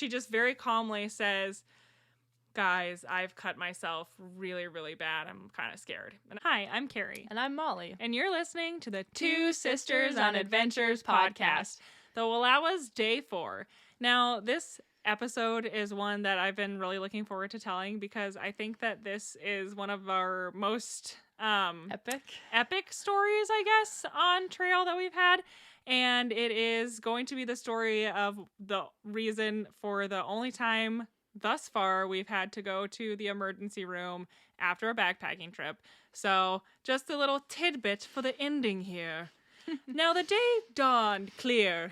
she just very calmly says, guys, I've cut myself really, really bad. I'm kind of scared. And hi, I'm Carrie. And I'm Molly. And you're listening to the Two Sisters on Adventures podcast, the Wallowas Day 4. Now, this episode is one that I've been really looking forward to telling because I think that this is one of our most epic stories, I guess, on trail that we've had. And it is going to be the story of the reason for the only time thus far we've had to go to the emergency room after a backpacking trip. So just a little tidbit for the ending here. Now the day dawned clear.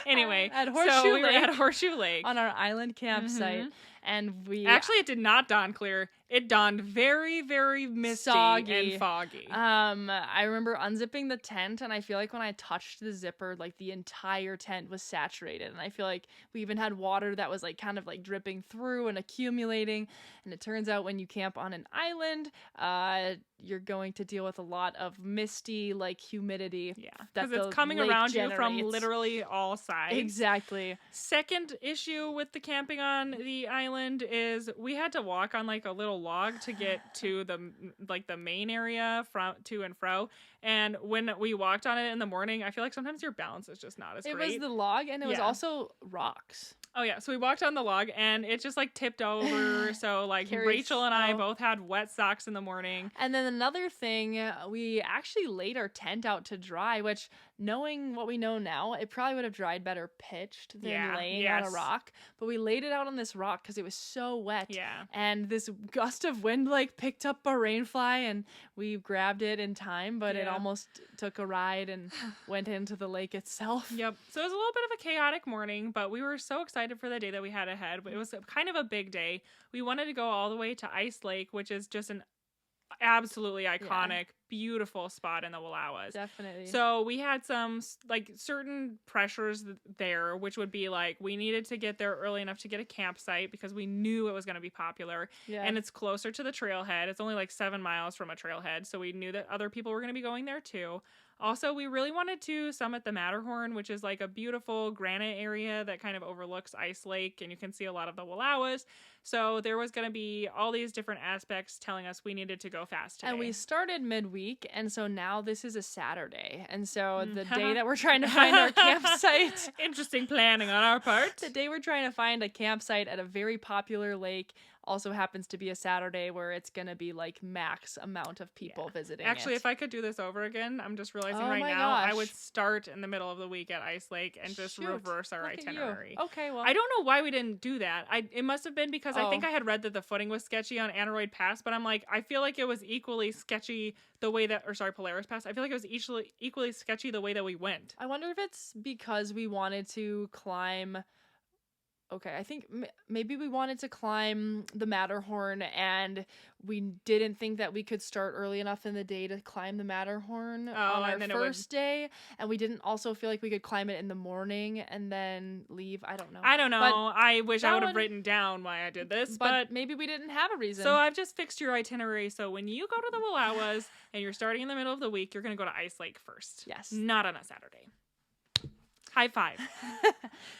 Anyway, we were at Horseshoe Lake on our island campsite, and we actually it did not dawn clear. It dawned very, very misty and foggy. I remember unzipping the tent, and I feel like when I touched the zipper, like the entire tent was saturated, and I feel like we even had water that was like kind of like dripping through and accumulating. And it turns out when you camp on an island, you're going to deal with a lot of misty, like humidity. Yeah, because it's coming around you from literally all sides. Exactly. Second issue with the camping on the island is we had to walk on like a little log to get to the main area from to and fro. And when we walked on it in the morning, I feel like sometimes your balance is just not as great. It was the log, and it was also rocks. Oh, yeah. So we walked on the log, and it just, like, tipped over. So, like, Rachel and I both had wet socks in the morning. And then another thing, we actually laid our tent out to dry, which, knowing what we know now, it probably would have dried better pitched than laying on a rock. But we laid it out on this rock because it was so wet. Yeah. And this gust of wind, like, picked up a rainfly, and we grabbed it in time, but it almost took a ride and went into the lake itself. Yep. So it was a little bit of a chaotic morning, but we were so excited for the day that we had ahead. It was kind of a big day. We wanted to go all the way to Ice Lake, which is just an absolutely iconic, beautiful spot in the Wallowas. Definitely. So we had some like certain pressures there, which would be like we needed to get there early enough to get a campsite because we knew it was going to be popular. Yeah. And it's closer to the trailhead. It's only like 7 miles from a trailhead, so we knew that other people were going to be going there too. Also, we really wanted to summit the Matterhorn, which is like a beautiful granite area that kind of overlooks Ice Lake, and you can see a lot of the Wallowas. So there was going to be all these different aspects telling us we needed to go fast today. And we started midweek, and so now this is a Saturday. And so the day that we're trying to find our campsite... Interesting planning on our part. The day we're trying to find a campsite at a very popular lake also happens to be a Saturday where it's going to be like max amount of people visiting. Actually, if I could do this over again, I'm just realizing I would start in the middle of the week at Ice Lake and just reverse our itinerary. Okay, well. I don't know why we didn't do that. It must have been because I think I had read that the footing was sketchy on Aneroid Pass, but I'm like, I feel like it was equally sketchy Polaris Pass. I feel like it was equally sketchy the way that we went. I wonder if it's because we wanted to climb... Okay, I think maybe we wanted to climb the Matterhorn, and we didn't think that we could start early enough in the day to climb the Matterhorn on our first day, and we didn't also feel like we could climb it in the morning and then leave. I don't know. But I wish I would have written down why I did this, but maybe we didn't have a reason. So I've just fixed your itinerary, so when you go to the Wallowas and you're starting in the middle of the week, you're going to go to Ice Lake first. Yes. Not on a Saturday. High five.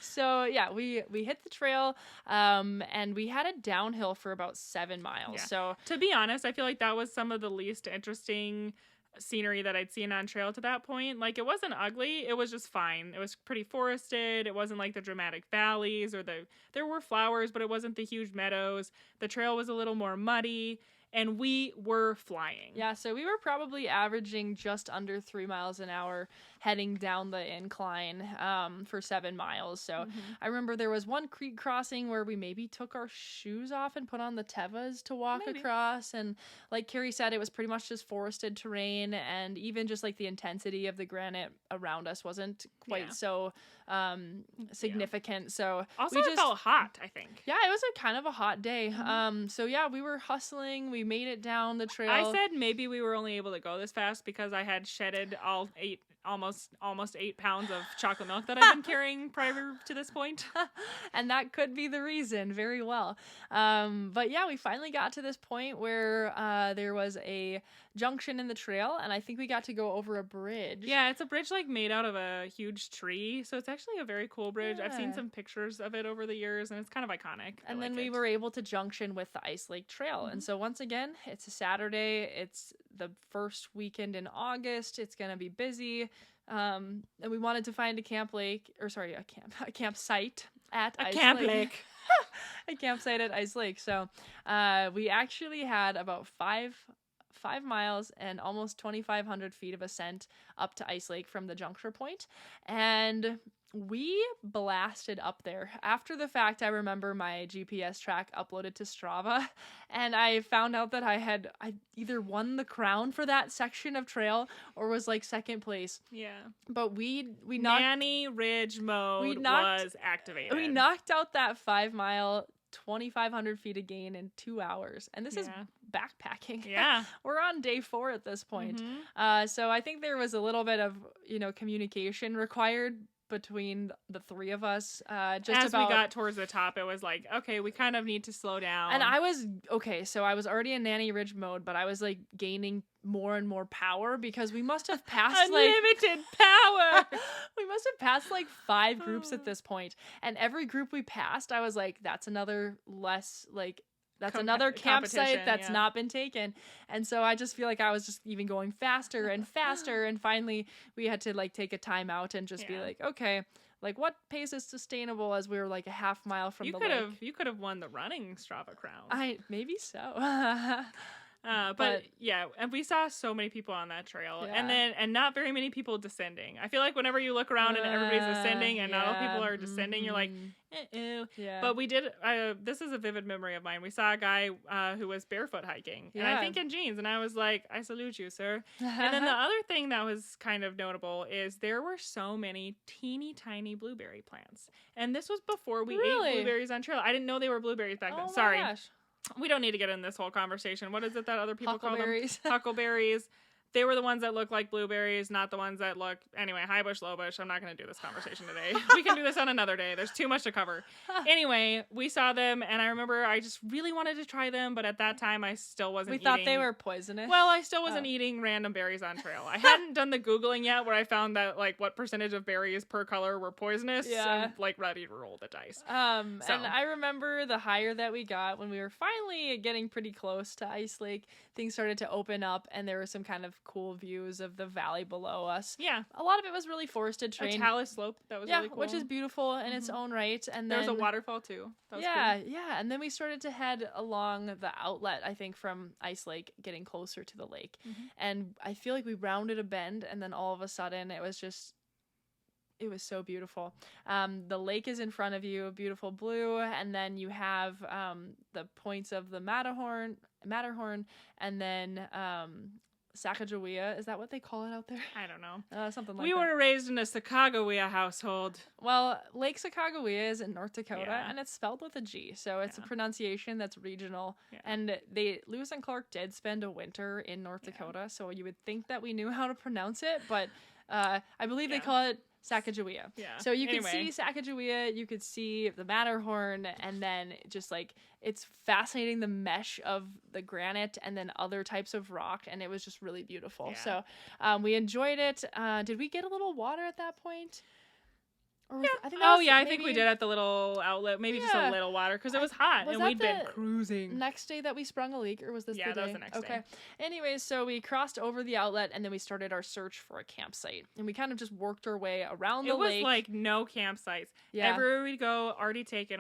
So, yeah, we hit the trail, and we had it downhill for about 7 miles. Yeah. So, to be honest, I feel like that was some of the least interesting scenery that I'd seen on trail to that point. Like, it wasn't ugly. It was just fine. It was pretty forested. It wasn't like the dramatic valleys or there were flowers, but it wasn't the huge meadows. The trail was a little more muddy. And we were flying. Yeah, so we were probably averaging just under 3 miles an hour heading down the incline for 7 miles. So I remember there was one creek crossing where we maybe took our shoes off and put on the tevas to walk across. And like Carrie said, it was pretty much just forested terrain. And even just like the intensity of the granite around us wasn't quite so significant. So also it felt hot, I think. Yeah, it was a kind of a hot day. So yeah, we were hustling. We made it down the trail. I said maybe we were only able to go this fast because I had shedded all almost 8 pounds of chocolate milk that I've been carrying prior to this point. And that could be the reason, very well. But yeah, we finally got to this point where there was a junction in the trail, and I think we got to go over a bridge. Yeah, it's a bridge like made out of a huge tree, so it's actually a very cool bridge. I've seen some pictures of it over the years, and it's kind of iconic. And then we were able to junction with the Ice Lake Trail. And so once again, it's a Saturday. It's the first weekend in August. It's gonna be busy. And we wanted to find a campsite at Ice Lake. A campsite at Ice Lake. So we actually had about 5 miles and almost 2,500 feet of ascent up to Ice Lake from the juncture point. And we blasted up there. After the fact, I remember my GPS track uploaded to Strava, and I found out that I either won the crown for that section of trail or was like second place. Yeah. But we Nanny Ridge mode was activated. We knocked out that 5 mile, 2,500 feet of gain in 2 hours. And this is backpacking. Yeah. We're on day 4 at this point. So I think there was a little bit of, communication required between the three of us. As we got towards the top, it was like, okay, we kind of need to slow down. And I was already in Nanny Ridge mode, but I was like gaining more and more power because we must have passed unlimited power. We must have passed like 5 groups at this point. And every group we passed, I was like, that's another campsite that's not been taken. And so I just feel like I was just even going faster and faster. And finally we had to like take a time out and just be like, okay, like what pace is sustainable as we were like a half mile from the lake. You could have won the running Strava crown. Maybe so. But yeah, and we saw so many people on that trail, and not very many people descending. I feel like whenever you look around and everybody's ascending and not all people are descending, you're like, Yeah. But we did. This is a vivid memory of mine. We saw a guy who was barefoot hiking, and I think in jeans, and I was like, I salute you, sir. And then the other thing that was kind of notable is there were so many teeny tiny blueberry plants, and this was before we ate blueberries on trail. I didn't know they were blueberries back then. Sorry. Gosh. We don't need to get in this whole conversation. What is it that other people call them? Huckleberries. Huckleberries. They were the ones that look like blueberries, not the ones that look... Anyway, high bush, low bush. I'm not going to do this conversation today. We can do this on another day. There's too much to cover. Anyway, we saw them, and I remember I just really wanted to try them, but at that time, I still wasn't eating... We thought they were poisonous. Well, I still wasn't eating random berries on trail. I hadn't done the Googling yet where I found that, like, what percentage of berries per color were poisonous. Yeah. And, like, ready to roll the dice. And I remember the higher that we got when we were finally getting pretty close to Ice Lake, things started to open up, and there were some kind of cool views of the valley below us. Yeah. A lot of it was really forested terrain. A talus slope. That was really cool. Which is beautiful in its own right. And then there was a waterfall too. That was cool. Yeah. And then we started to head along the outlet, I think, from Ice Lake, getting closer to the lake. And I feel like we rounded a bend, and then all of a sudden it was so beautiful. The lake is in front of you, beautiful blue, and then you have the points of the Matterhorn, and then Sacagawea. Is that what they call it out there? I don't know. Something like that. We were raised in a Sacagawea household. Well, Lake Sacagawea is in North Dakota, and it's spelled with a G, so it's a pronunciation that's regional. Yeah. And Lewis and Clark did spend a winter in North Dakota, so you would think that we knew how to pronounce it, but I believe they call it Sacagawea. Yeah. So you could see Sacagawea, you could see the Matterhorn, and then just like it's fascinating the mesh of the granite and then other types of rock, and it was just really beautiful. Yeah. So we enjoyed it. Did we get a little water at that point? I think we did at the little outlet. Maybe just a little water because it was hot and we'd been cruising. Next day that we sprung a leak, or was this the day? Yeah, that was the next day. Anyways, so we crossed over the outlet and then we started our search for a campsite. And we kind of just worked our way around the lake. It was like no campsites. Yeah. Everywhere we go, already taken.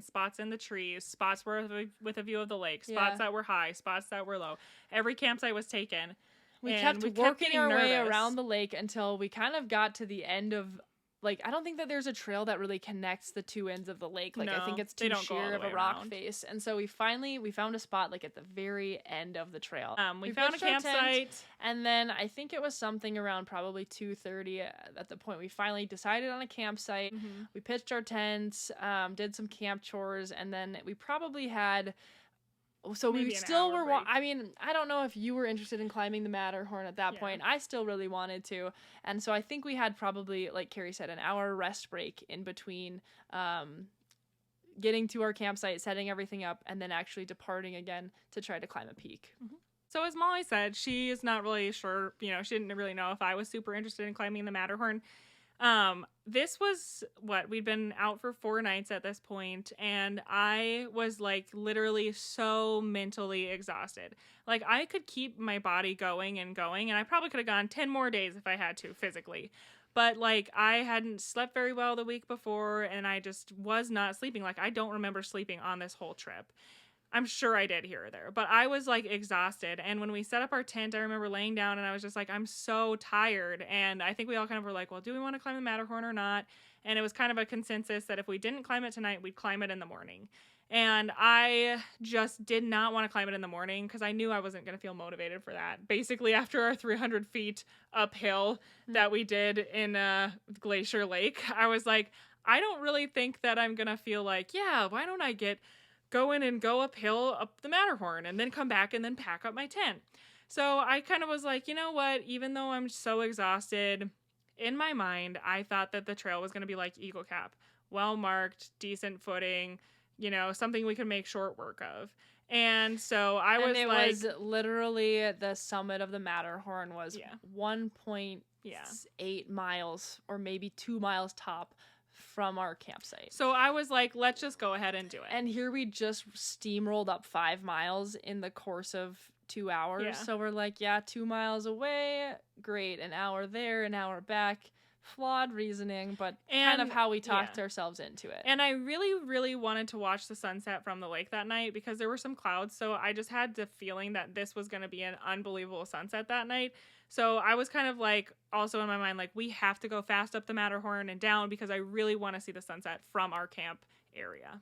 Spots in the trees, spots were with a view of the lake, spots that were high, spots that were low. Every campsite was taken. We kept working our way around the lake until we kind of got to the end of... Like, I don't think that there's a trail that really connects the two ends of the lake. Like, I think it's too sheer of a rock face. And so we found a spot, like, at the very end of the trail. We found a campsite. And then I think it was something around probably 2:30 at the point we finally decided on a campsite. We pitched our tents, did some camp chores, and then we probably had So Maybe we an still hour were. break. I mean, I don't know if you were interested in climbing the Matterhorn at that Yeah. point. I still really wanted to, and so I think we had probably, like Carrie said, an hour rest break in between getting to our campsite, setting everything up, and then actually departing again to try to climb a peak. So as Molly said, she is not really sure, she didn't really know if I was super interested in climbing the Matterhorn. This was we'd been out for 4 nights at this point, and I was like literally so mentally exhausted. Like I could keep my body going, and I probably could have gone 10 more days if I had to physically. But like I hadn't slept very well the week before, and I just was not sleeping. Like I don't remember sleeping on this whole trip. I'm sure I did here or there, but I was like exhausted. And when we set up our tent, I remember laying down and I was just like, I'm so tired. And I think we all kind of were like, well, do we want to climb the Matterhorn or not? And it was kind of a consensus that if we didn't climb it tonight, we'd climb it in the morning. And I just did not want to climb it in the morning because I knew I wasn't going to feel motivated for that. Basically, after our 300 feet uphill that we did in Glacier Lake, I was like, I don't really think that I'm going to feel like, yeah, why don't I go in and go uphill up the Matterhorn and then come back and then pack up my tent. So I kind of was like, you know what, even though I'm so exhausted, in my mind, I thought that the trail was going to be like Eagle Cap. Well marked, decent footing, something we could make short work of. And so I was it like... was literally the summit of the Matterhorn was 1.8 miles or maybe 2 miles top from our campsite. So I was like, let's just go ahead and do it. And here we just steamrolled up 5 miles in the course of 2 hours. Yeah. So we're like, 2 miles away, great. An hour there, an hour back. Flawed reasoning, but kind of how we talked ourselves into it. And I really, really wanted to watch the sunset from the lake that night because there were some clouds. So I just had the feeling that this was going to be an unbelievable sunset that night. So I was kind of like, also in my mind, like, we have to go fast up the Matterhorn and down because I really want to see the sunset from our camp area.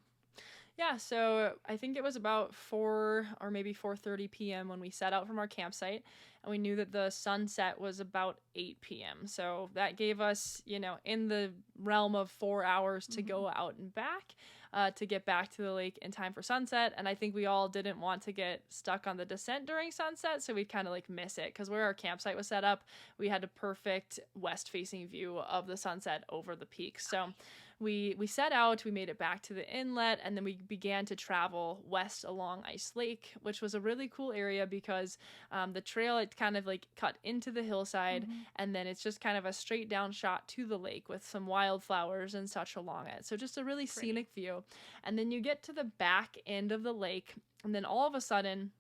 Yeah, so I think it was about 4 or maybe 4:30 p.m. when we set out from our campsite, and we knew that the sunset was about 8 p.m. So that gave us, in the realm of 4 hours to go out and back, to get back to the lake in time for sunset. And I think we all didn't want to get stuck on the descent during sunset, so we'd kind of like miss it because where our campsite was set up, we had a perfect west-facing view of the sunset over the peaks. So we set out, we made it back to the inlet, and then we began to travel west along Ice Lake, which was a really cool area because the trail, it kind of like cut into the hillside, and then it's just kind of a straight down shot to the lake with some wildflowers and such along it. So just a really scenic view. And then you get to the back end of the lake, and then all of a sudden,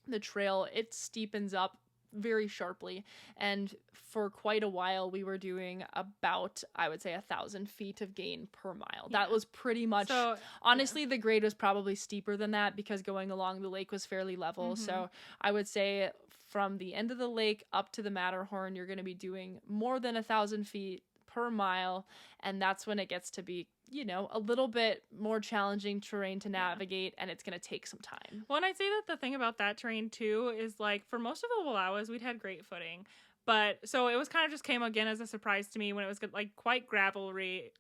the trail, it steepens up very sharply, and for quite a while we were doing about, I would say, 1,000 feet of gain per mile. That was pretty much, so, honestly, the grade was probably steeper than that because going along the lake was fairly level. So I would say from the end of the lake up to the Matterhorn, you're going to be doing more than 1,000 feet per mile, and that's when it gets to be, a little bit more challenging terrain to navigate, and it's going to take some time. Well, and I'd say that the thing about that terrain, too, is, like, for most of the Wallowas, we'd had great footing. But, so it was kind of just came again as a surprise to me when it was, like, quite gravelly.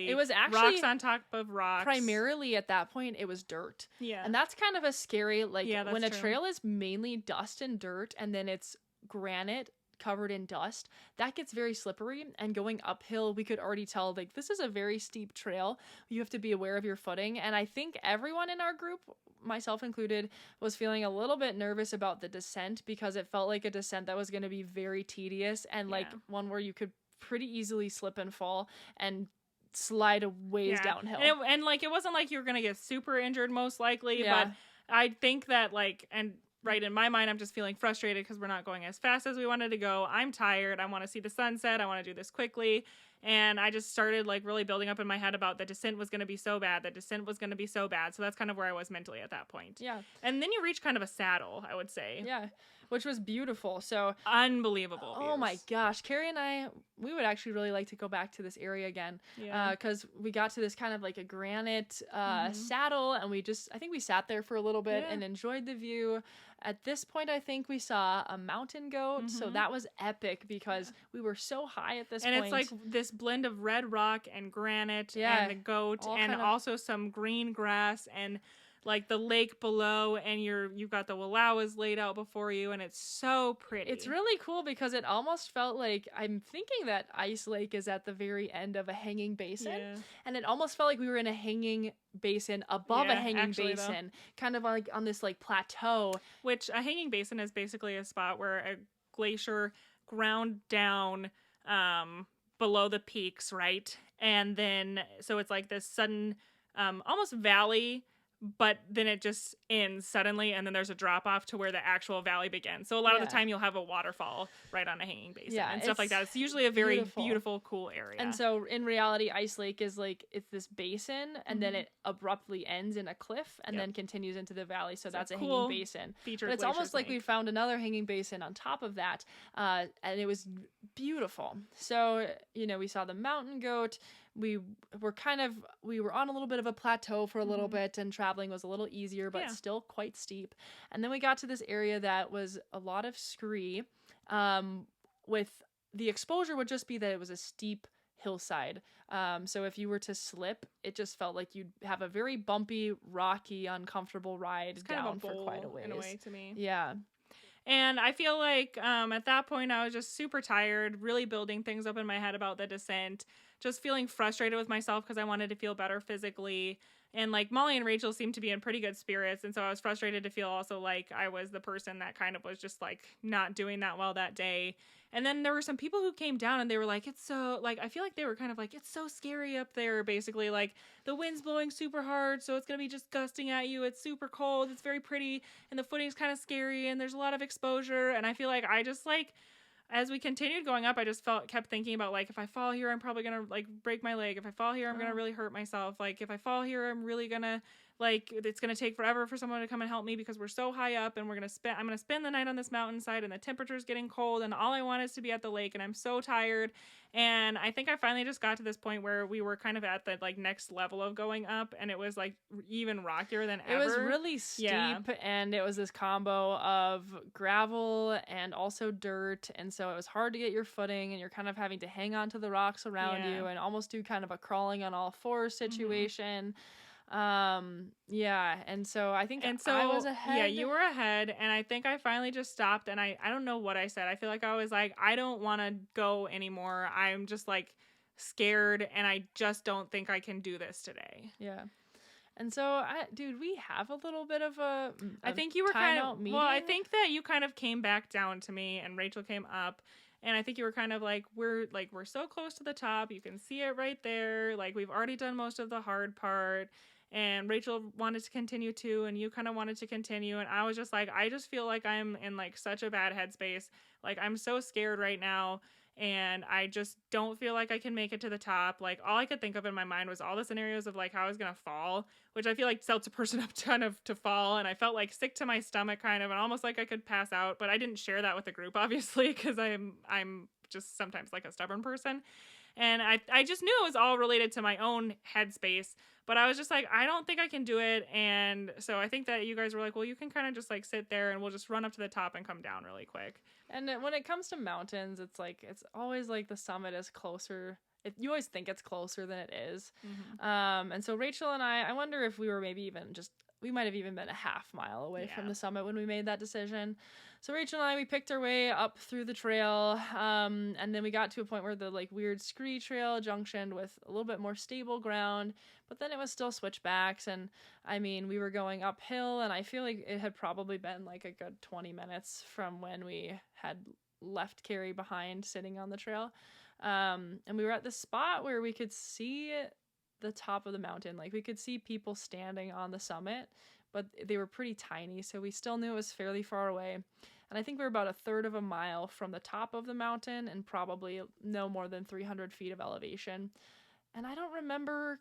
It was actually... rocks on top of rocks. Primarily, at that point, it was dirt. Yeah. And that's kind of a scary, like, when a true. trail is mainly dust and dirt, and then it's granite covered in dust, that gets very slippery, and going uphill, we could already tell, like, this is a very steep trail. You have to be aware of your footing, and I think everyone in our group, myself included, was feeling a little bit nervous about the descent because it felt like a descent that was going to be very tedious and like one where you could pretty easily slip and fall and slide a ways downhill. And like, it wasn't like you were going to get super injured most likely, but I think that like, and right in my mind, I'm just feeling frustrated because we're not going as fast as we wanted to go. I'm tired. I want to see the sunset. I want to do this quickly. And I just started like really building up in my head about the descent was going to be so bad. The descent was going to be so bad. So that's kind of where I was mentally at that point. Yeah. And then you reach kind of a saddle, I would say. Yeah. Which was beautiful. So unbelievable. Oh my gosh. Carrie and I, we would actually really like to go back to this area again. Yeah. Because we got to this kind of like a granite saddle, and I think we sat there for a little bit and enjoyed the view. At this point, I think we saw a mountain goat. So that was epic because we were so high at this point. And it's like this blend of red rock and granite and the goat and also some green grass and like the lake below, and you've got the Wallowas laid out before you, and it's so pretty. It's really cool because it almost felt like, I'm thinking that Ice Lake is at the very end of a hanging basin, and it almost felt like we were in a hanging basin above a hanging basin, kind of like on this like plateau. Which a hanging basin is basically a spot where a glacier ground down below the peaks, right? And then so it's like this sudden almost valley, but then it just ends suddenly, and then there's a drop off to where the actual valley begins. So a lot of the time you'll have a waterfall right on a hanging basin and stuff like that. It's usually a very beautiful, cool area. And so in reality, Ice Lake is like, it's this basin, and then it abruptly ends in a cliff and then continues into the valley. So that's a cool hanging basin. But it's almost like we found another hanging basin on top of that, and it was beautiful. So, you know, we saw the mountain goat. We were on a little bit of a plateau for a little bit, and traveling was a little easier, but still quite steep. And then we got to this area that was a lot of scree, with the exposure would just be that it was a steep hillside. So if you were to slip, it just felt like you'd have a very bumpy, rocky, uncomfortable ride down for quite a ways. In a way, to me. Yeah. And I feel like at that point I was just super tired, really building things up in my head about the descent, just feeling frustrated with myself because I wanted to feel better physically. And like Molly and Rachel seemed to be in pretty good spirits, and so I was frustrated to feel also like I was the person that kind of was just like not doing that well that day. And then there were some people who came down and they were like, it's so, like, I feel like they were kind of like, it's so scary up there, basically. Like, the wind's blowing super hard, so it's going to be just gusting at you. It's super cold. It's very pretty, and the footing's kind of scary, and there's a lot of exposure. And I feel like I just, like, as we continued going up, I just kept thinking about, like, if I fall here, I'm probably going to, like, break my leg. If I fall here, I'm going to really hurt myself. Like, if I fall here, I'm really going to, like, it's going to take forever for someone to come and help me because we're so high up, and I'm going to spend the night on this mountainside, and the temperature's getting cold, and all I want is to be at the lake, and I'm so tired. And I think I finally just got to this point where we were kind of at the, like, next level of going up, and it was, like, even rockier than ever. It was really steep, and it was this combo of gravel and also dirt, and so it was hard to get your footing, and you're kind of having to hang on to the rocks around you and almost do kind of a crawling on all fours situation. And so I think I was ahead. Yeah, you were ahead, and I think I finally just stopped, and I don't know what I said. I feel like I was like, I don't want to go anymore. I'm just like scared, and I just don't think I can do this today. Yeah. And so, we have a little bit of a I think you were kind of meeting. Well, I think that you kind of came back down to me, and Rachel came up. And I think you were kind of like, we're so close to the top. You can see it right there. Like, we've already done most of the hard part. And Rachel wanted to continue too, and you kind of wanted to continue. And I was just like, I just feel like I'm in like such a bad headspace. Like, I'm so scared right now, and I just don't feel like I can make it to the top. Like, all I could think of in my mind was all the scenarios of like how I was going to fall, which I feel like sets a person up ton of to fall. And I felt like sick to my stomach kind of, and almost like I could pass out, but I didn't share that with the group, obviously, because I'm just sometimes like a stubborn person. And I just knew it was all related to my own headspace, but I was just like, I don't think I can do it. And so I think that you guys were like, well, you can kind of just like sit there and we'll just run up to the top and come down really quick. And when it comes to mountains, it's like, it's always like the summit is closer. You always think it's closer than it is. And so Rachel and I wonder if we were maybe even we might have even been a half mile away from the summit when we made that decision. So Rachel and I, we picked our way up through the trail, and then we got to a point where the like weird scree trail junctioned with a little bit more stable ground, but then it was still switchbacks, and I mean, we were going uphill, and I feel like it had probably been like a good 20 minutes from when we had left Carrie behind sitting on the trail, and we were at this spot where we could see the top of the mountain. Like, we could see people standing on the summit, but they were pretty tiny, so we still knew it was fairly far away. And I think we were about a third of a mile from the top of the mountain and probably no more than 300 feet of elevation. And I don't remember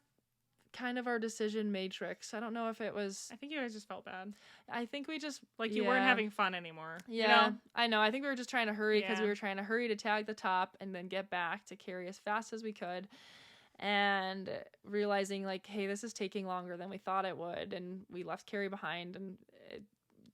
kind of our decision matrix. I don't know if it was... I think you guys just felt bad. I think we just... Like, you weren't having fun anymore. Yeah, you know? I know. I think we were just trying to hurry because we were trying to hurry to tag the top and then get back to Carrie as fast as we could. And realizing like, hey, this is taking longer than we thought it would, and we left Carrie behind, and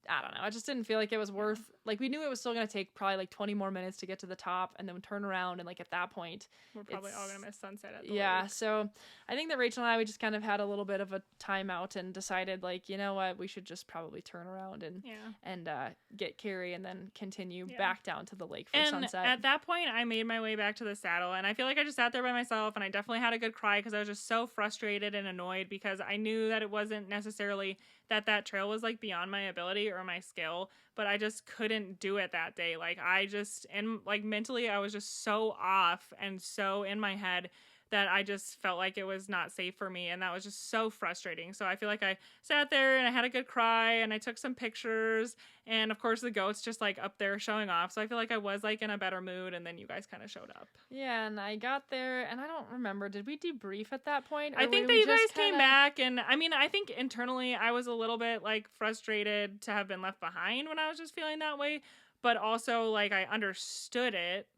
I don't know. I just didn't feel like it was worth, like, we knew it was still going to take probably like 20 more minutes to get to the top and then turn around. And like at that point, we're probably all going to miss sunset at the lake. So I think that Rachel and I, we just kind of had a little bit of a timeout and decided, like, you know what, we should just probably turn around and get Carrie and then continue back down to the lake for sunset. At that point, I made my way back to the saddle, and I feel like I just sat there by myself, and I definitely had a good cry because I was just so frustrated and annoyed because I knew that it wasn't necessarily that trail was like beyond my ability or my skill, but I just couldn't do it that day. Like I just, and like mentally I was just so off and so in my head that I just felt like it was not safe for me, and that was just so frustrating. So I feel like I sat there and I had a good cry and I took some pictures, and of course the goat's just like up there showing off. So I feel like I was like in a better mood, and then you guys kind of showed up. Yeah, and I got there and I don't remember, did we debrief at that point? I think that you guys came back, and I mean, I think internally I was a little bit like frustrated to have been left behind when I was just feeling that way, but also like I understood it.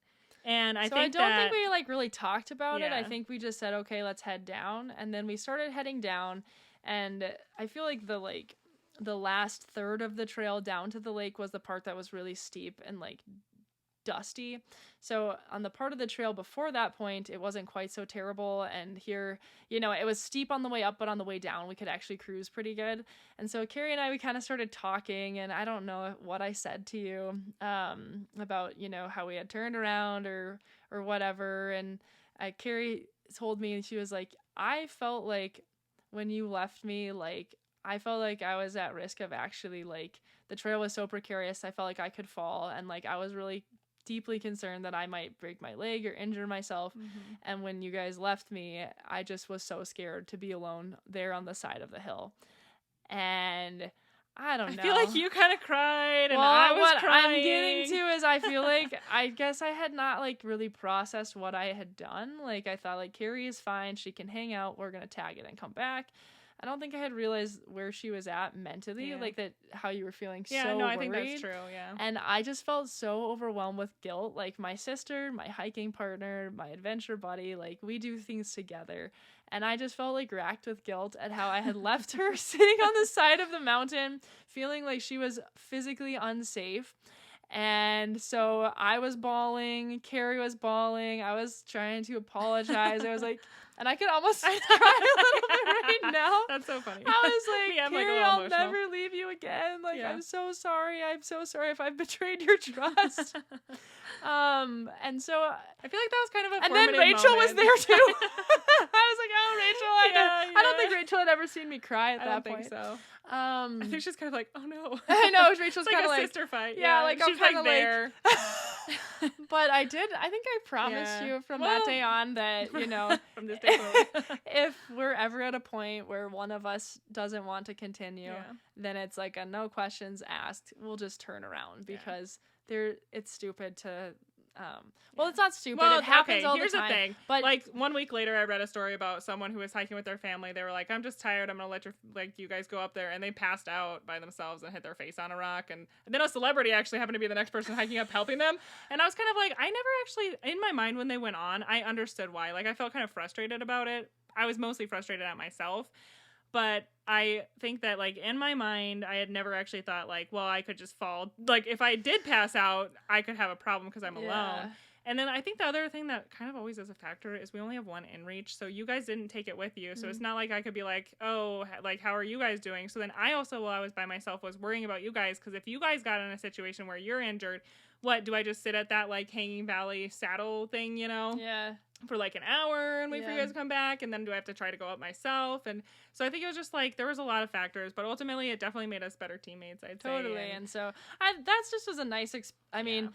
And I don't think we like really talked about it. I think we just said, okay, let's head down. And then we started heading down. And I feel like the last third of the trail down to the lake was the part that was really steep and like dusty. So on the part of the trail before that point, it wasn't quite so terrible. And here, you know, it was steep on the way up, but on the way down, we could actually cruise pretty good. And so Carrie and I, we kind of started talking, and I don't know what I said to you about, you know, how we had turned around or whatever. And Carrie told me, she was like, I felt like when you left me, like, I felt like I was at risk of actually, like, the trail was so precarious. I felt like I could fall, and like I was really deeply concerned that I might break my leg or injure myself. Mm-hmm. And when you guys left me, I just was so scared to be alone there on the side of the hill. And I don't know. I feel like you kind of cried, and I was crying. What I'm getting to is I feel like I guess I had not like really processed what I had done. Like I thought like Carrie is fine. She can hang out. We're going to tag it and come back. I don't think I had realized where she was at mentally, like that, how you were feeling so worried. I think that's true, And I just felt so overwhelmed with guilt. Like my sister, my hiking partner, my adventure buddy, like we do things together. And I just felt like racked with guilt at how I had left her sitting on the side of the mountain, feeling like she was physically unsafe. And so I was bawling, Carrie was bawling, I was trying to apologize. I was like, and I could almost cry a little bit right now. That's so funny. I was like, Carrie, I'll never leave you again. Like, I'm so sorry. I'm so sorry if I've betrayed your trust. And so I feel like that was kind of a and then Rachel moment. was there too. I was like, oh, Rachel. I don't think Rachel had ever seen me cry at that point. I don't think so. I think she's kind of like, oh no. I know, Rachel's kind of like like a sister fight. Yeah, like she's I'm kind like of there. Like, but I think I promised you from that day on that, you know, from this day forward, if we're ever at a point where one of us doesn't want to continue, then it's like a no questions asked. We'll just turn around because it's stupid to. Well, it's not stupid. It happens all the time. Here's the thing. But like 1 week later, I read a story about someone who was hiking with their family. They were like, "I'm just tired. I'm gonna let you guys go up there," and they passed out by themselves and hit their face on a rock. And then a celebrity actually happened to be the next person hiking up, helping them. And I was kind of like, I never actually, in my mind when they went on, I understood why. Like I felt kind of frustrated about it. I was mostly frustrated at myself. But I think that, like, in my mind, I had never actually thought, like, well, I could just fall. Like, if I did pass out, I could have a problem because I'm alone. And then I think the other thing that kind of always is a factor is we only have one inReach. So you guys didn't take it with you. So it's not like I could be like, oh, like, how are you guys doing? So then I also, while I was by myself, was worrying about you guys. Because if you guys got in a situation where you're injured, what, do I just sit at that, like, Hanging Valley saddle thing, you know? Yeah. For like an hour and wait for you guys to come back, and then do I have to try to go up myself? And so I think it was just like there was a lot of factors, but ultimately it definitely made us better teammates, I'd say. Totally. And so that's just was a nice I mean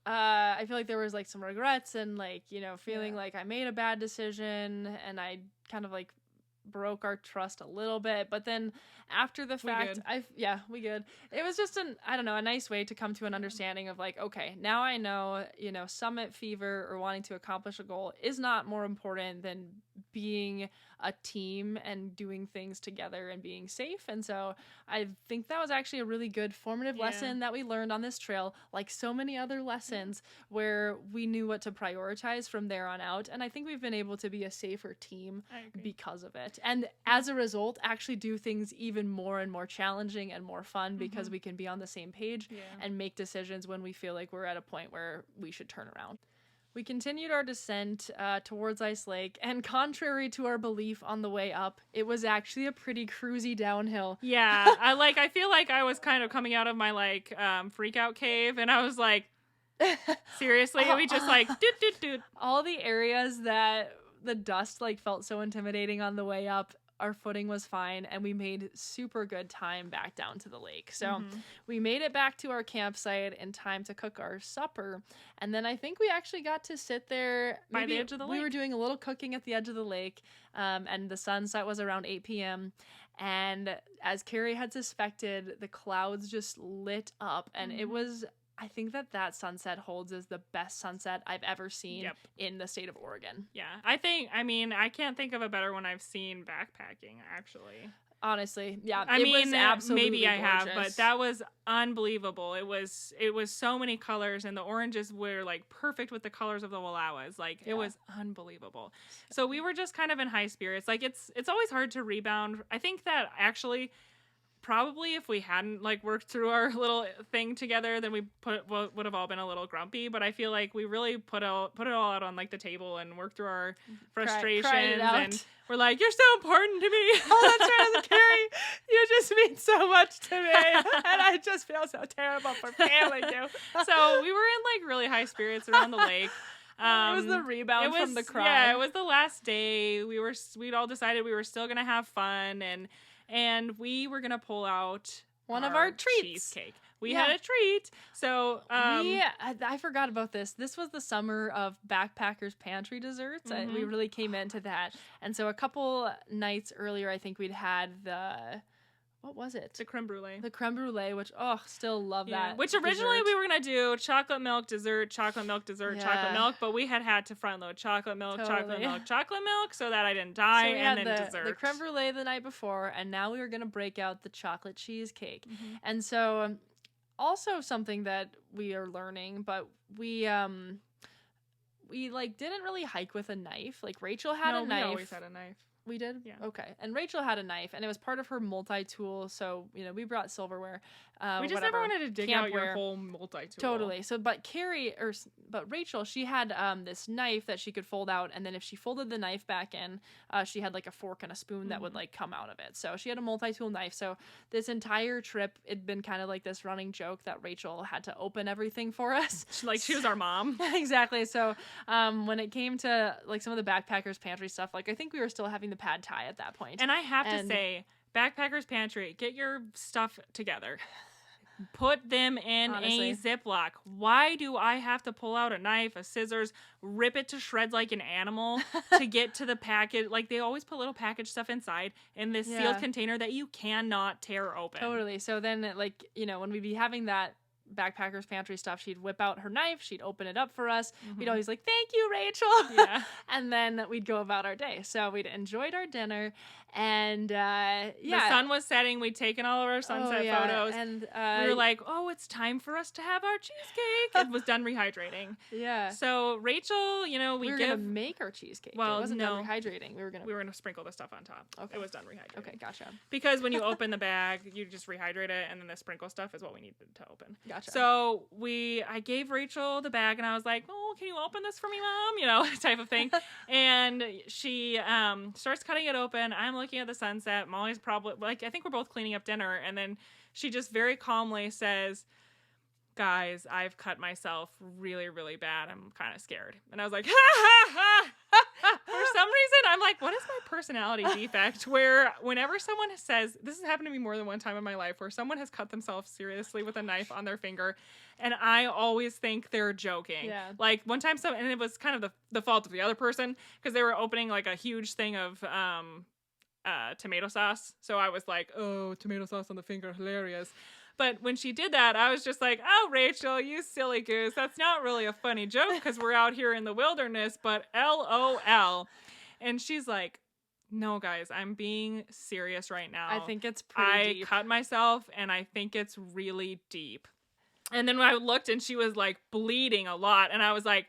I feel like there was like some regrets and like, you know, feeling like I made a bad decision and I kind of like broke our trust a little bit, but then after the fact we good. It was just a nice way to come to an understanding of like, okay, now I know, you know, summit fever or wanting to accomplish a goal is not more important than being a team and doing things together and being safe. And so I think that was actually a really good formative lesson that we learned on this trail, like so many other lessons where we knew what to prioritize from there on out. And I think we've been able to be a safer team because of it. And as a result, actually do things even more and more challenging and more fun because we can be on the same page and make decisions when we feel like we're at a point where we should turn around. We continued our descent towards Ice Lake, and contrary to our belief on the way up, it was actually a pretty cruisy downhill. Yeah, I feel like I was kind of coming out of my freak out cave, and I was like, seriously, we just doot. All the areas that the dust felt so intimidating on the way up, our footing was fine, and we made super good time back down to the lake. So we made it back to our campsite in time to cook our supper. And then I think we actually got to sit there by the edge of the lake. We were doing a little cooking at the edge of the lake, and the sunset was around 8 p.m. And as Carrie had suspected, the clouds just lit up, and it was... I think that sunset holds as the best sunset I've ever seen in the state of Oregon. Yeah, I can't think of a better one I've seen backpacking, actually. Honestly, yeah. I mean, was absolutely maybe I gorgeous. have, but that was unbelievable. It was so many colors, and the oranges were perfect with the colors of the Wallowas. It was unbelievable. So we were just kind of in high spirits. It's always hard to rebound. I think that actually... Probably if we hadn't worked through our little thing together, then we would have all been a little grumpy. But I feel like we really put it all out on the table and worked through our frustrations. And we're like, you're so important to me. Oh, that's right, Carrie. You just mean so much to me, and I just feel so terrible for failing you. So we were in really high spirits around the lake. It was the rebound from the cry. Yeah, it was the last day. We'd all decided we were still gonna have fun and we were gonna pull out one of our treats. Cheesecake. We had a treat. So I forgot about this. This was the summer of Backpackers Pantry desserts. We really came into that. And so a couple nights earlier, I think we'd had what was it? The creme brulee. The creme brulee, which, still love that. Which originally we were going to do chocolate milk dessert, chocolate milk, but we had to front load chocolate milk, chocolate milk, so that I didn't die, so and then dessert. The creme brulee the night before, and now we were going to break out the chocolate cheesecake. And so, also something that we are learning, but we didn't really hike with a knife. Rachel had a knife. We always had a knife. We did? Yeah. Okay. And Rachel had a knife, and it was part of her multi-tool, so, we brought silverware. We just never wanted to dig out your whole multi-tool. Totally. So, but Rachel, she had this knife that she could fold out, and then if she folded the knife back in, she had a fork and a spoon that would come out of it. So she had a multi-tool knife. So this entire trip, it'd been kind of this running joke that Rachel had to open everything for us. She was our mom. Exactly. So when it came to some of the Backpackers Pantry stuff, I think we were still having the pad thai at that point. And I have to say, Backpackers Pantry, get your stuff together. Put them in a Ziploc. Why do I have to pull out a knife, a scissors, rip it to shreds like an animal to get to the package? They always put little package stuff inside in this sealed container that you cannot tear open. Totally. So then, when we'd be having that Backpackers Pantry stuff, she'd whip out her knife, she'd open it up for us. We'd always thank you, Rachel. Yeah. And then we'd go about our day. So we'd enjoyed our dinner, and the sun was setting. We'd taken all of our sunset photos, and we were like, it's time for us to have our cheesecake. It was done rehydrating. Yeah. So Rachel, we were gonna make our cheesecake. Well, it wasn't done rehydrating. We were gonna sprinkle the stuff on top. Okay. It was done rehydrating. Okay, gotcha. Because when you open the bag, you just rehydrate it, and then the sprinkle stuff is what we need to open. Gotcha. So I gave Rachel the bag, and I was like, can you open this for me, Mom? Type of thing. And she starts cutting it open. I'm looking at the sunset. Molly's probably, I think we're both cleaning up dinner. And then she just very calmly says, guys, I've cut myself really, really bad. I'm kind of scared. And I was like, ha, ha, ha. For some reason, I'm like, what is my personality defect? Where whenever someone says, this has happened to me more than one time in my life, where someone has cut themselves seriously with a knife on their finger, and I always think they're joking. Yeah. One time, and it was kind of the fault of the other person, because they were opening a huge thing of tomato sauce. So I was like, oh, tomato sauce on the finger, hilarious. But when she did that, I was just like, oh, Rachel, you silly goose. That's not really a funny joke because we're out here in the wilderness, but LOL. And she's like, no, guys, I'm being serious right now. I think it's pretty deep. I cut myself, and I think it's really deep. And then when I looked, and she was, like, bleeding a lot, and I was like,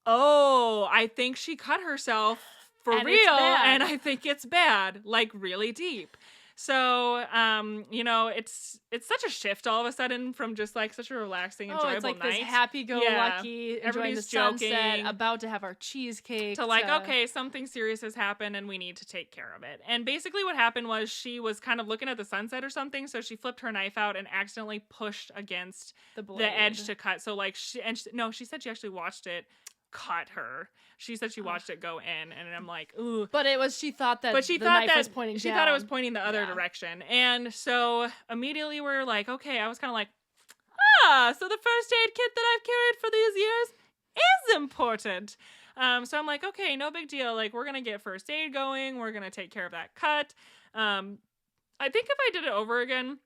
oh, I think she cut herself for real, and I think it's bad, like, really deep. So, it's such a shift all of a sudden from just like such a relaxing, enjoyable night. It's like this happy-go-lucky, enjoying the sunset, about to have our cheesecake. To like, okay, something serious has happened and we need to take care of it. And basically what happened was she was kind of looking at the sunset or something, so she flipped her knife out and accidentally pushed against the edge to cut. So like, she said she actually watched it cut her. She said she watched it go in, and I'm like, ooh. But she thought the knife was pointing down. She thought it was pointing the other direction. And so immediately we're like, okay, I was kind of like, so the first aid kit that I've carried for these years is important. So I'm like, okay, no big deal. Like, we're going to get first aid going. We're going to take care of that cut. I think if I did it over again,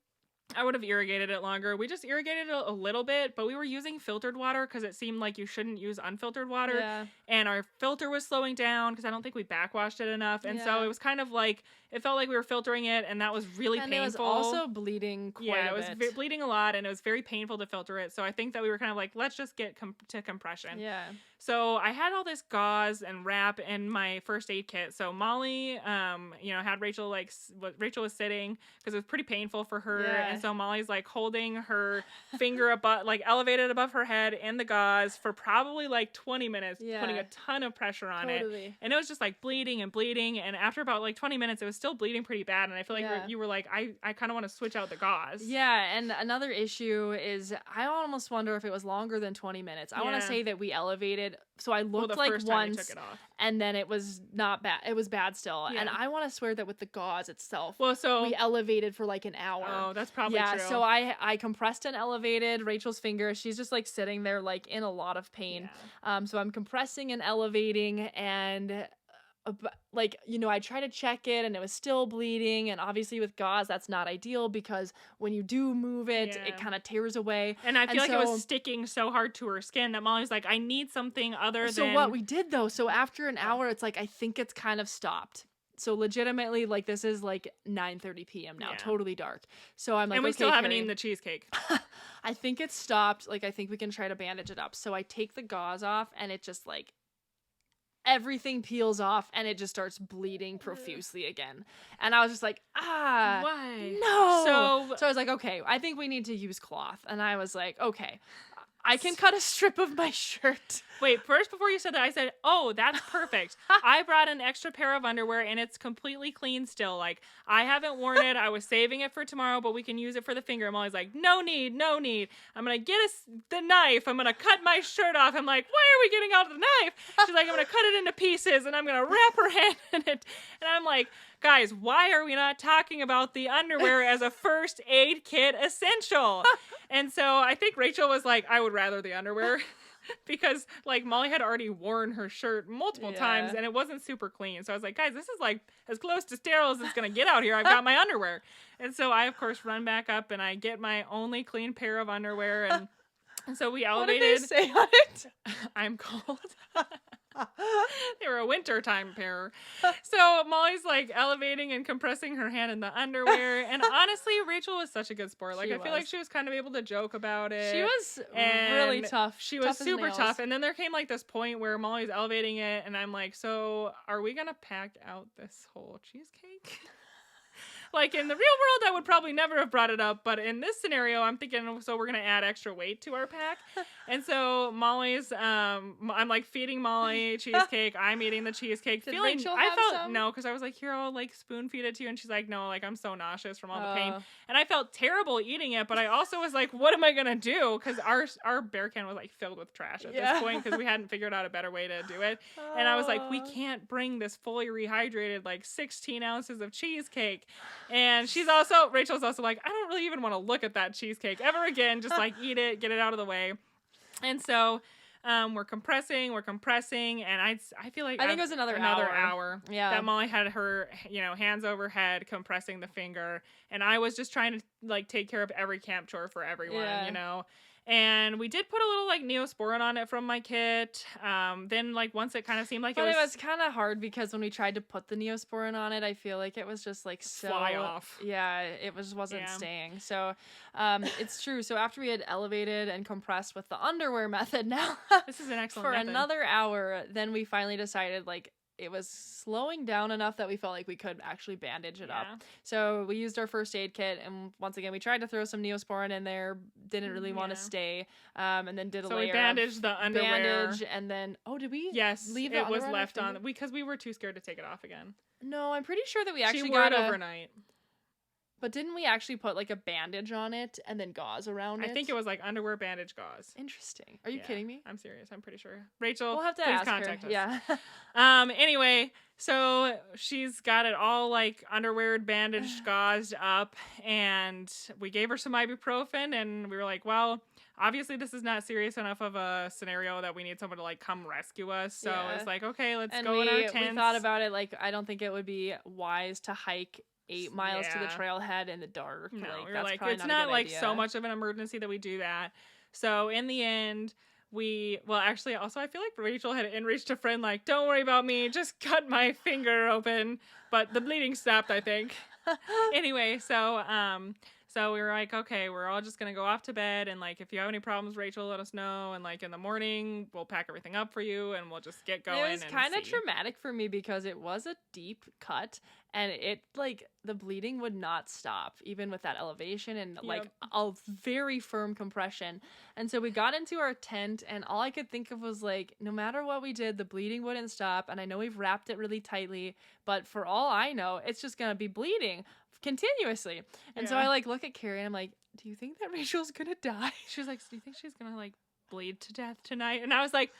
I would have irrigated it longer. We just irrigated it a little bit, but we were using filtered water because it seemed like you shouldn't use unfiltered water. Yeah. And our filter was slowing down because I don't think we backwashed it enough. And so it was kind of like, it felt like we were filtering it, and that was really painful. And it was also bleeding quite a bit. Yeah, it was bleeding a lot, and it was very painful to filter it. So I think that we were kind of like, let's just get to compression. Yeah. So I had all this gauze and wrap in my first aid kit. So Molly, had Rachel, like, Rachel was sitting because it was pretty painful for her. Yeah. And so Molly's, like, holding her finger elevated above her head in the gauze for probably, like, 20 minutes, putting a ton of pressure on it. And it was just, like, bleeding and bleeding. And after about, like, 20 minutes, it was still bleeding pretty bad. And I feel like you were like, I kind of want to switch out the gauze. Yeah, and another issue is I almost wonder if it was longer than 20 minutes. I want to say that we elevated. So I looked like once, and then it was not bad. It was bad still. Yeah. And I want to swear that with the gauze itself, we elevated for like an hour. Oh, that's probably true. Yeah, so I compressed and elevated Rachel's finger. She's just like sitting there like in a lot of pain. Yeah. So I'm compressing and elevating, and I tried to check it, and it was still bleeding, and obviously with gauze that's not ideal because when you do move it, it kind of tears away. And I feel like it was sticking so hard to her skin that Molly's like, I need something other than... So what we did though, so after an hour, it's like, I think it's kind of stopped. So legitimately, like, this is like 9:30 p.m. now, totally dark. So I'm like, and we still haven't eaten the cheesecake. I think it stopped. Like, I think we can try to bandage it up. So I take the gauze off, and it just like, everything peels off, and it just starts bleeding profusely again. And I was just like, why? No. So I was like, okay, I think we need to use cloth. And I was like, okay, I can cut a strip of my shirt. Wait, first, before you said that, I said, oh, that's perfect. I brought an extra pair of underwear, and it's completely clean still. Like, I haven't worn it. I was saving it for tomorrow, but we can use it for the finger. I'm always like, no need. I'm going to get the knife. I'm going to cut my shirt off. I'm like, why are we getting out of the knife? She's like, I'm going to cut it into pieces, and I'm going to wrap her hand in it. And I'm like, guys, why are we not talking about the underwear as a first aid kit essential? And so I think Rachel was like, I would rather the underwear because like Molly had already worn her shirt multiple times and it wasn't super clean. So I was like, guys, this is like as close to sterile as it's going to get out here. I've got my underwear. And so I, of course, run back up and I get my only clean pair of underwear. And so we elevated. What did they say on it? I'm cold. They were a wintertime pair. So Molly's like elevating and compressing her hand in the underwear. And honestly, Rachel was such a good sport. Like, I feel like she was kind of able to joke about it. She was really tough. She was super tough. And then there came like this point where Molly's elevating it. And I'm like, so are we going to pack out this whole cheesecake? Like, in the real world, I would probably never have brought it up. But in this scenario, I'm thinking, so we're going to add extra weight to our pack. And so Molly's, I'm, like, feeding Molly cheesecake. I'm eating the cheesecake. Did Rachel have some? No, because I was like, here, I'll, like, spoon feed it to you. And she's like, no, like, I'm so nauseous from all the pain. And I felt terrible eating it. But I also was like, what am I going to do? Because our bear can was, like, filled with trash at this point because we hadn't figured out a better way to do it. And I was like, we can't bring this fully rehydrated, like, 16 ounces of cheesecake. And Rachel's also like, I don't really even want to look at that cheesecake ever again. Just like eat it, get it out of the way. And so we're compressing, and I feel like I think it was another hour. Yeah, that Molly had her hands overhead compressing the finger, and I was just trying to like take care of every camp chore for everyone, And we did put a little like Neosporin on it from my kit. Then like once it kind of seemed like it was kind of hard because when we tried to put the Neosporin on it, I feel like it was just like fly off. Yeah, it wasn't staying. So it's true. So after we had elevated and compressed with the underwear method, now this is an excellent for method. Another hour, then we finally decided like it was slowing down enough that we felt like we could actually bandage it up. So we used our first aid kit, and once again, we tried to throw some Neosporin in there, didn't really want to stay, and then did a layer we bandaged the underwear. And then, did we? Yes, leave it was left on because we were too scared to take it off again. No, I'm pretty sure that we actually got it overnight. But didn't we actually put like a bandage on it and then gauze around it? I think it was like underwear, bandage, gauze. Interesting. Are you kidding me? I'm serious. I'm pretty sure. Rachel, we'll have to please ask contact her. us. Yeah. Anyway, so she's got it all like underwear, bandaged, gauzed up, and we gave her some ibuprofen, and we were like, well, obviously this is not serious enough of a scenario that we need someone to like come rescue us. So it's like, okay, let's go in our tents. We thought about it. Like, I don't think it would be wise to hike 8 miles to the trailhead in the dark. No, like, we were that's like, probably it's not not a good like idea. so much of an emergency that we do that. So in the end, actually, also I feel like Rachel had reached a friend like, don't worry about me, just cut my finger open, but the bleeding stopped, I think. Anyway, so we were like, okay, we're all just gonna go off to bed, and like if you have any problems, Rachel, let us know, and like in the morning we'll pack everything up for you and we'll just get going. It was kind of traumatic for me because it was a deep cut, and it like the bleeding would not stop even with that elevation and like a very firm compression. And so we got into our tent, and all I could think of was like, no matter what we did, the bleeding wouldn't stop. And I know we've wrapped it really tightly, but for all I know, it's just gonna be bleeding continuously. And so I like look at Carrie and I'm like, do you think that Rachel's gonna die? She was like, do you think she's gonna like bleed to death tonight? And I was like,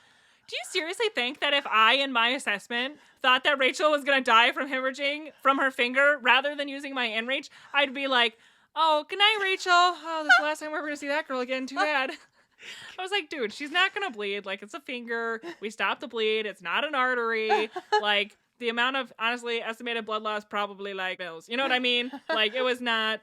do you seriously think that if I, in my assessment, thought that Rachel was gonna die from hemorrhaging from her finger rather than using my inReach, I'd be like, oh, good night, Rachel. Oh, this is the last time we're ever gonna see that girl again. Too bad. I was like, dude, she's not gonna bleed. Like, it's a finger. We stopped the bleed. It's not an artery. Like, the amount of, honestly, estimated blood loss probably like mils. You know what I mean? Like, it was not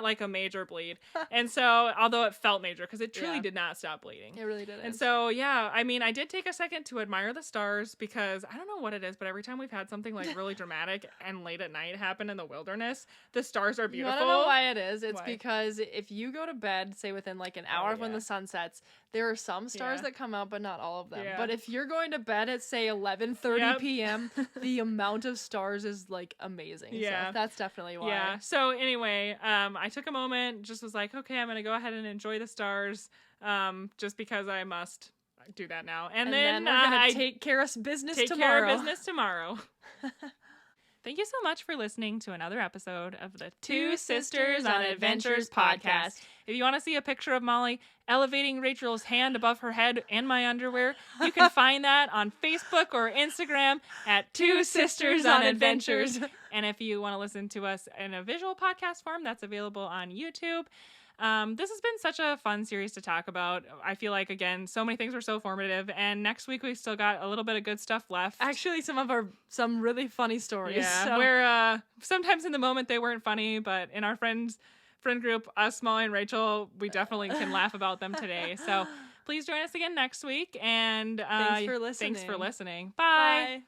like a major bleed. And so, although it felt major, because it truly did not stop bleeding. It really didn't. And so, I mean, I did take a second to admire the stars, because I don't know what it is, but every time we've had something like really dramatic and late at night happen in the wilderness, the stars are beautiful. You want to know why it is? It's because if you go to bed, say within like an hour of when the sun sets, there are some stars that come out, but not all of them. But if you're going to bed at say 11:30 p.m., the amount of stars is like amazing. Yeah. So that's definitely why. Yeah. So anyway, I took a moment, just was like, okay, I'm going to go ahead and enjoy the stars, just because I must do that now. And then we're going to take care of business tomorrow. Thank you so much for listening to another episode of the Two Sisters on Adventures podcast. If you want to see a picture of Molly elevating Rachel's hand above her head and my underwear, you can find that on Facebook or Instagram at Two Sisters on Adventures. And if you want to listen to us in a visual podcast form, that's available on YouTube. This has been such a fun series to talk about. I feel like, again, so many things were so formative, and next week we've still got a little bit of good stuff left. Actually, some really funny stories. Yeah, so. where sometimes in the moment they weren't funny, but in our friend group, us, Molly, and Rachel, we definitely can laugh about them today. So please join us again next week, and thanks for listening. Bye.